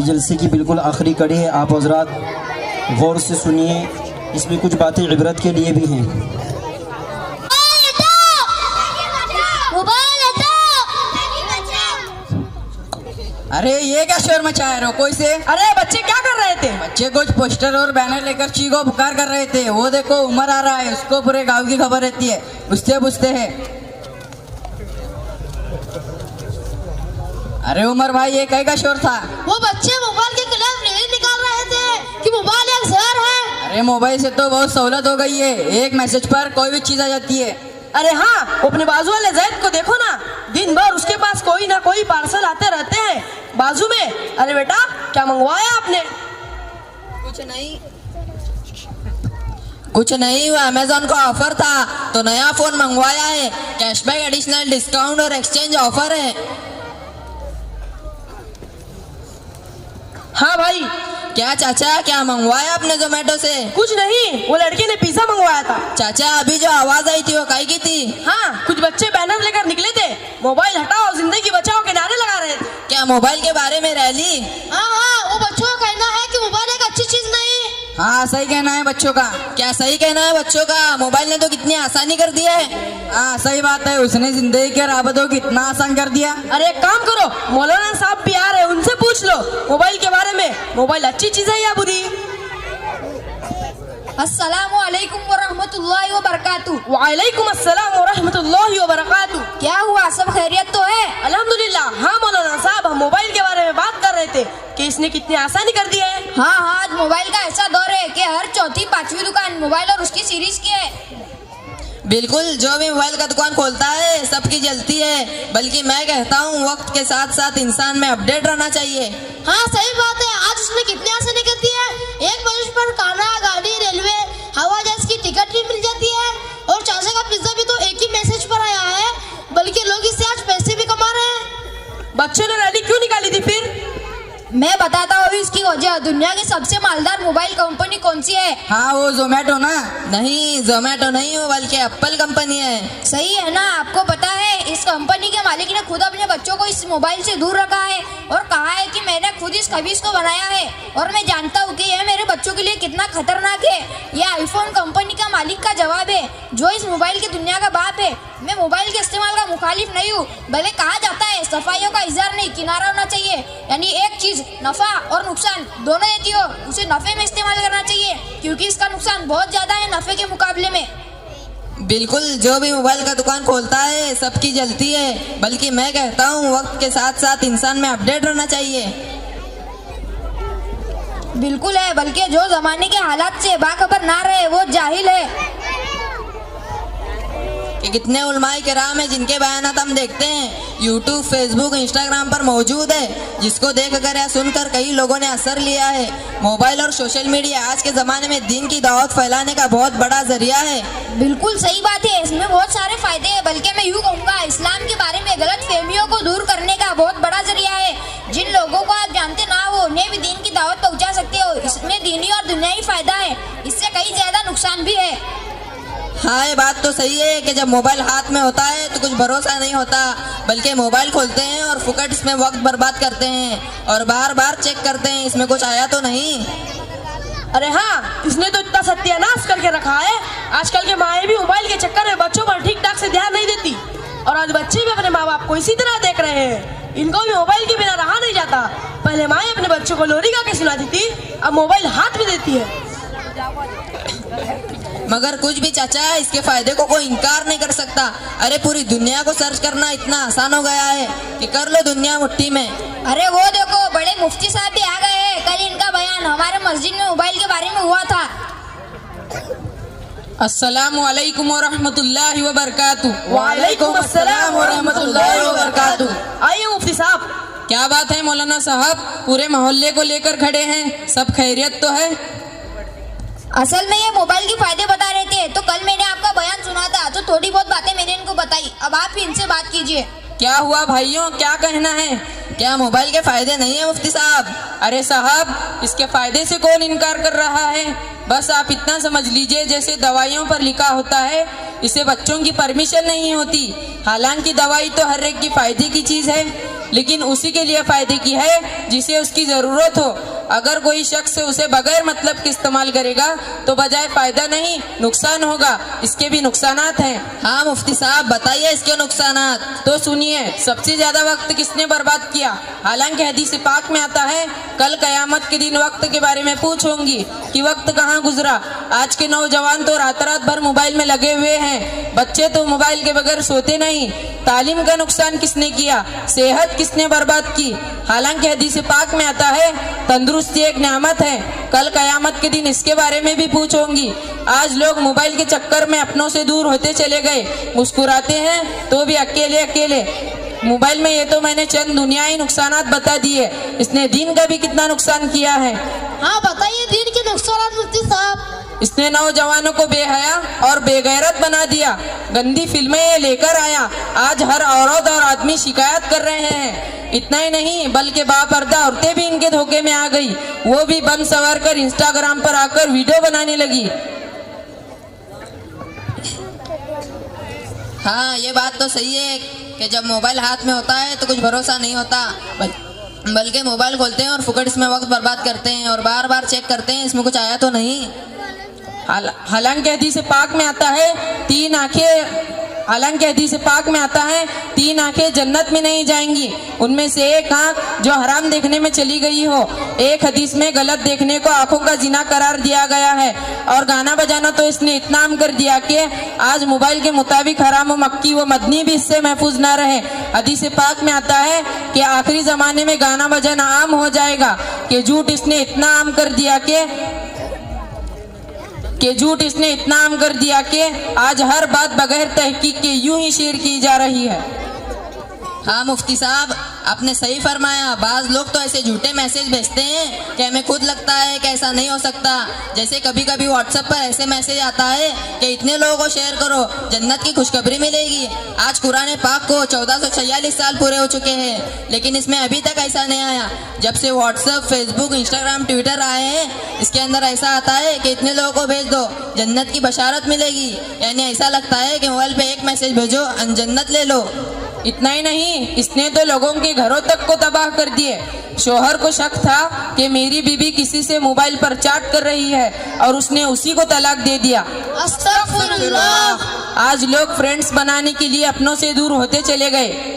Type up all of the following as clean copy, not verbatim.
जलसे की बिल्कुल आखिरी कड़ी है। आप हजरात गौर से सुनिए, इसमें कुछ बातें इबरत के लिए भी हैं। अरे ये क्या शोर मचाया रहे हो? कोई से? अरे बच्चे क्या कर रहे थे? बच्चे कुछ पोस्टर और बैनर लेकर चीखो पुकार कर रहे थे। वो देखो उमर आ रहा है, उसको पूरे गांव की खबर रहती है, उससे पूछते हैं। अरे उमर भाई, ये कहीं का शोर था? वो बच्चे मोबाइल के खिलाफ रैली निकाल रहे थे कि मोबाइल एक जहर है। अरे मोबाइल से तो बहुत सहूलत हो गई है, एक मैसेज पर कोई भी चीज आ जाती है। अरे हाँ, अपने बाजू वाले जैद को देखो ना, दिन भर उसके पास कोई ना कोई पार्सल आते रहते हैं बाजू में। अरे बेटा, क्या मंगवाया आपने? कुछ नहीं, वो अमेज़न का ऑफर था तो नया फोन मंगवाया है। कैशबैक, एडिशनल डिस्काउंट और एक्सचेंज ऑफर है। हाँ भाई। क्या चाचा, क्या मंगवाया आपने जोमेटो से? कुछ नहीं, वो लड़के ने पिज्जा मंगवाया था। चाचा, अभी जो आवाज आई थी वो काहे की थी? हाँ, कुछ बच्चे बैनर लेकर निकले थे, मोबाइल हटाओ जिंदगी बचाओ के नारे लगा रहे थे। क्या मोबाइल के बारे में रैली? हाँ, वो बच्चों का कहना है कि मोबाइल एक अच्छी चीज नहीं। हाँ, सही कहना है बच्चों का। क्या सही कहना है बच्चों का? मोबाइल ने तो कितनी आसानी कर दी है। हाँ सही बात है, उसने जिंदगी के राबतों को कितना आसान कर दिया। अरे एक काम करो, मौलाना साहब भी आ रहे हैं, उनसे पूछ लो मोबाइल के बारे में, मोबाइल अच्छी चीज है या बुरी? अस्सलामु अलैकुम व रहमतुल्लाहि व बरकातुहू। वालेकुम अस्सलाम व रहमतुल्लाहि व बरकातुहू। क्या हुआ, सब खैरियत तो है? अल्हम्दुलिल्लाह। हाँ मौलाना साहब, हम मोबाइल के बारे में बात कर रहे थे कि इसने कितनी आसानी कर दी है। हाँ, आज मोबाइल का ऐसा दौर है कि हर चौथी पांचवी दुकान मोबाइल और उसकी सीरीज की है। बिल्कुल, जो भी मोबाइल का दुकान खोलता है सबकी जलती है। बल्कि मैं कहता हूँ वक्त के साथ साथ इंसान में अपडेट रहना चाहिए। हाँ सही बात है, आज उसने कितनी आसानी कर दी है। एक मैसेज पर खाना, गाड़ी, रेलवे, हवाई जहाज की टिकट भी मिल जाती है। और चाचा का पिज्जा भी तो एक ही मैसेज पर आया है, बल्कि लोग इससे आज पैसे भी कमा रहे हैं। बच्चों ने रैली क्यों निकाली थी फिर? मैं बताता हूँ इसकी वजह। दुनिया की सबसे मालदार मोबाइल कंपनी कौन सी है? हाँ, वो जोमेटो ना? नहीं, जोमेटो नहीं हो बल्कि एप्पल कंपनी है। सही है ना? आपको पता है इस कंपनी के मालिक ने खुद अपने बच्चों को इस मोबाइल से दूर रखा है और कहा है कि मैंने खुद इस खबीज को बनाया है और मैं जानता हूँ कि यह मेरे बच्चों के लिए कितना खतरनाक है। यह आईफोन कंपनी का मालिक का जवाब है, जो इस मोबाइल की दुनिया का बाप है। मैं मोबाइल के इस्तेमाल का मुखालिफ नहीं हूँ, भले कहा जाता है सफाइयों का इजहार नहीं, किनारा होना चाहिए। यानी एक चीज नफा और नुकसान दोनों देती हो, उसे नफे में इस्तेमाल करना चाहिए, क्योंकि इसका नुकसान बहुत ज्यादा है नफे के मुकाबले में। बिल्कुल, जो भी मोबाइल का दुकान खोलता है सबकी जलती है। बल्कि मैं कहता हूँ वक्त के साथ साथ इंसान में अपडेट रहना चाहिए। बिल्कुल है, बल्कि जो जमाने के हालात से बाखबर ना रहे वो जाहिल है। कि कितने उलमाए किराम है जिनके बयानात हम देखते हैं यूट्यूब, फेसबुक, इंस्टाग्राम पर मौजूद है, जिसको देखकर या सुनकर कई लोगों ने असर लिया है। मोबाइल और सोशल मीडिया आज के ज़माने में दीन की दावत फैलाने का बहुत बड़ा जरिया है। बिल्कुल सही बात है, इसमें बहुत सारे फायदे हैं, बल्कि मैं यूँ कहूँगा इस्लाम के बारे में गलत फहमियों को दूर करने का बहुत बड़ा जरिया है। जिन लोगों को आप जानते ना हो उन्हें भी दीन की दावत पहुँचा सकते हो। इसमें दीनी और दुनियाई फायदा है, इससे कई ज्यादा नुकसान भी है। हाँ, ये बात तो सही है कि जब मोबाइल हाथ में होता है तो कुछ भरोसा नहीं होता, बल्कि मोबाइल खोलते हैं और फुकट इसमें वक्त बर्बाद करते हैं और बार बार चेक करते हैं इसमें कुछ आया तो नहीं। अरे हाँ, इसने तो इतना सत्यानाश करके रखा है। आजकल के माएँ भी मोबाइल के चक्कर में बच्चों पर ठीक ठाक से ध्यान नहीं देती और आज बच्चे भी अपने माँ बाप को इसी तरह देख रहे हैं। इनको भी मोबाइल के बिना रहा नहीं जाता। पहले माएँ अपने बच्चों को लोरी गा के सुनाती थी, अब मोबाइल हाथ में देती है। मगर कुछ भी चाचा, इसके फायदे को कोई इनकार नहीं कर सकता। अरे पूरी दुनिया को सर्च करना इतना आसान हो गया है कि कर लो दुनिया मुट्ठी में। अरे वो देखो, बड़े मुफ्ती साहब भी आ गए हैं। कल इनका बयान हमारे मस्जिद में मोबाइल के बारे में हुआ था। अस्सलामु अलैकुम व रहमतुल्लाहि व बरकातुहू। वालेकुम अस्सलाम व रहमतुल्लाहि व बरकातुहू। आइए मुफ्ती साहब। क्या बात है मौलाना साहब, पूरे मोहल्ले को लेकर खड़े हैं, सब खैरियत तो है? असल में ये मोबाइल के फायदे बता रहे थे, तो कल मैंने आपका बयान सुना था तो थोड़ी बहुत बातें मैंने इनको बताई। अब आप ही इनसे बात कीजिए। क्या हुआ भाइयों, क्या कहना है? क्या मोबाइल के फायदे नहीं है मुफ्ती साहब? अरे साहब, इसके फायदे से कौन इनकार कर रहा है? बस आप इतना समझ लीजिए जैसे दवाइयों पर लिखा होता है इसे बच्चों की परमिशन नहीं होती। हालांकि दवाई तो हर एक की फायदे की चीज़ है। लेकिन उसी के लिए फायदे की है जिसे उसकी जरूरत हो। अगर कोई शख्स उसे बगैर मतलब के इस्तेमाल करेगा तो बजाय फायदा नहीं नुकसान होगा। इसके भी नुकसानात हैं। हाँ मुफ्ती साहब बताइए इसके नुकसानात। तो सुनिए, सबसे ज्यादा वक्त किसने बर्बाद किया? हालांकि हदीस पाक में आता है कल कयामत के दिन वक्त के बारे में पूछूंगी कि वक्त कहाँ गुजरा। आज के नौजवान तो रात भर मोबाइल में लगे हुए हैं। बच्चे तो मोबाइल के बगैर सोते नहीं। तालीम का नुकसान किसने किया? सेहत किसने बर्बाद की? हालांकि हदीस पाक में आता है तंदुरुस्ती एक नेमत है। कल कयामत के दिन इसके बारे में भी पूछूंगी। आज लोग मोबाइल के चक्कर में अपनों से दूर होते चले गए। मुस्कुराते हैं तो भी अकेले अकेले। मोबाइल में ये तो मैंने चंद दुनियाई नुकसानात बता दिए, इसने दीन का भी कितना नुकसान किया है। हाँ बताइए दीन के नुकसान मुफ्ती साहब। इसने नौजवानों को बेहया और बेगैरत बना दिया। गंदी फिल्में ये लेकर आया। आज हर औरत और आदमी शिकायत कर रहे हैं। इतना ही नहीं बल्कि बापर्दा औरतें भी इनके धोखे में आ गई। वो भी बन सवर कर इंस्टाग्राम पर आकर वीडियो बनाने लगी। हाँ ये बात तो सही है कि जब मोबाइल हाथ में होता है तो कुछ भरोसा नहीं होता, बल्कि मोबाइल खोलते हैं और फुकट इसमें वक्त बर्बाद करते हैं और बार बार चेक करते हैं इसमें कुछ आया तो नहीं। हालांकि हदीस पाक में आता है तीन आंखें जन्नत में नहीं जाएंगी। उनमें से एक आंख जो हराम देखने में चली गई हो। एक हदीस में गलत देखने को आंखों का जिना करार दिया गया है। और गाना बजाना तो इसने इतना आम कर दिया कि आज मोबाइल के मुताबिक हराम व मक्की व मदनी भी इससे महफूज ना रहे। हदीस पाक में आता है कि आखिरी जमाने में गाना बजाना आम हो जाएगा। कि झूठ इसने इतना आम कर दिया कि आज हर बात बगैर तहकीक के यूं ही शेयर की जा रही है। हाँ मुफ्ती साहब आपने सही फरमाया। बाज लोग तो ऐसे झूठे मैसेज भेजते हैं कि हमें खुद लगता है कि ऐसा नहीं हो सकता। जैसे कभी कभी व्हाट्सएप पर ऐसे मैसेज आता है कि इतने लोगों को शेयर करो जन्नत की खुशखबरी मिलेगी। आज कुरान पाक को 1446 साल पूरे हो चुके हैं लेकिन इसमें अभी तक ऐसा नहीं आया। जब से व्हाट्सएप, फेसबुक, इंस्टाग्राम, ट्विटर आए हैं इसके अंदर ऐसा आता है कि इतने लोगों को भेज दो जन्नत की बशारत मिलेगी। यानी ऐसा लगता है कि मोबाइल पे एक मैसेज भेजो जन्नत ले लो। इतना ही नहीं, इसने तो लोगों के घरों तक को तबाह कर दिए। शोहर को शक था कि मेरी बीवी किसी से मोबाइल पर चैट कर रही है और उसने उसी को तलाक दे दिया। अस्तगफुरुल्लाह। आज लोग फ्रेंड्स बनाने के लिए अपनों से दूर होते चले गए।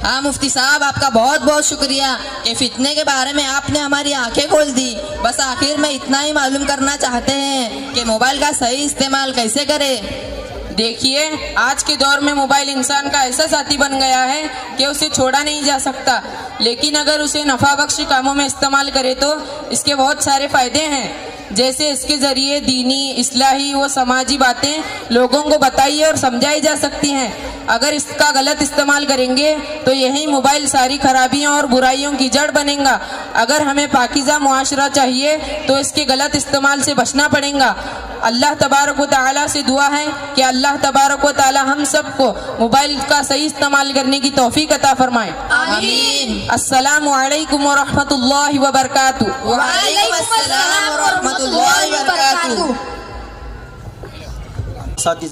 हाँ मुफ्ती साहब आपका बहुत बहुत शुक्रिया कि फितने के बारे में आपने हमारी आंखें खोल दी। बस आखिर में इतना ही मालूम करना चाहते हैं कि मोबाइल का सही इस्तेमाल कैसे करें। देखिए, आज के दौर में मोबाइल इंसान का ऐसा साथी बन गया है कि उसे छोड़ा नहीं जा सकता। लेकिन अगर उसे नफा बख्श कामों में इस्तेमाल करे तो इसके बहुत सारे फायदे हैं। जैसे इसके जरिए दीनी, इस्लाही व समाजी बातें लोगों को बताई और समझाई जा सकती हैं। अगर इसका गलत इस्तेमाल करेंगे तो यही मोबाइल सारी खराबियों और बुराइयों की जड़ बनेगा। अगर हमें पाकीज़ा मुआशरा चाहिए तो इसके गलत इस्तेमाल से बचना पड़ेगा। अल्लाह तबारक व तआला से दुआ है कि अल्लाह तबारक व तआला हम सबको मोबाइल का सही इस्तेमाल करने की तौफीक अता फरमाए। आमीन। अस्सलामु अलैकुम व रहमतुल्लाहि व बरकातुहू। वालेकुम अस्सलाम व रहमतुल्लाहि व बरकातुहू। साथ ही